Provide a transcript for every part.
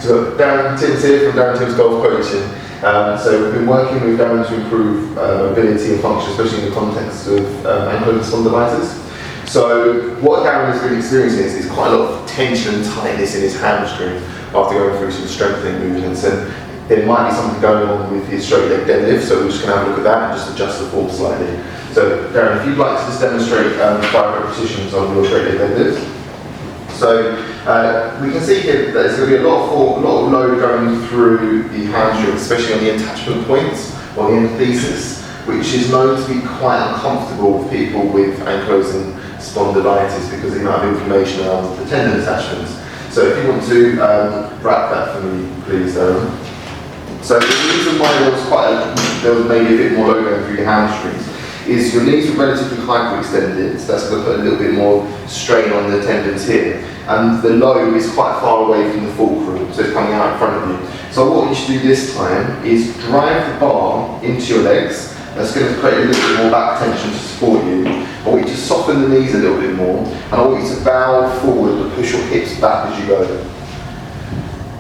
So Darren Tim's here from Darren Tim's Golf Coaching. So we've been working with Darren to improve mobility and function, especially in the context of ankle and spondylitis. So what Darren has been experiencing is quite a lot of tension and tightness in his hamstring after going through some strengthening movements, and there might be something going on with his straight leg deadlift, so we're just going to have a look at that and just adjust the form slightly. So Darren, if you'd like to just demonstrate 5 repetitions on your straight leg deadlift. So we can see here that there's going to be a lot of load going through the hamstring, especially on the attachment points, or the enthesis, which is known to be quite uncomfortable for people with ankylosing spondylitis because of the amount of inflammation around the tendon attachments. So if you want to wrap that for me, please, Darren. So the reason why there was maybe a bit more load going through your hamstrings is your knees are relatively hyperextended, so that's going to put a little bit more strain on the tendons here. And the load is quite far away from the fulcrum, so it's coming out in front of you. So what you should do this time is drive the bar into your legs. That's going to create a little bit more back tension to support you. I want you to soften the knees a little bit more, and I want you to bow forward and push your hips back as you go.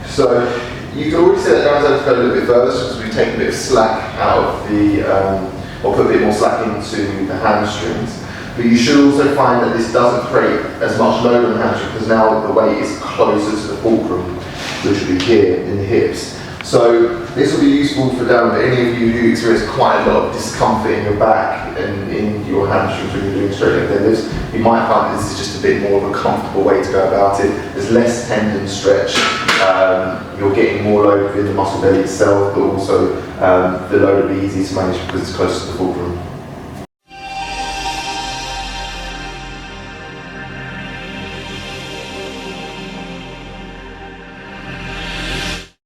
So you can already see that Darren's able to go a little bit further because we've taken a bit of slack out of the or put a bit more slack into the hamstrings. But you should also find that this doesn't create as much load on the hamstring because now the weight is closer to the fulcrum, which will be here in the hips. So this will be useful for Darren, but any of you who experience quite a lot of discomfort in your back and in your hamstrings when you're doing straight leg deadlifts, you might find that this is just a bit more of a comfortable way to go about it. There's less tendon stretch, you're getting more load within the muscle belly itself, but also the load will be easy to manage because it's close to the fulcrum.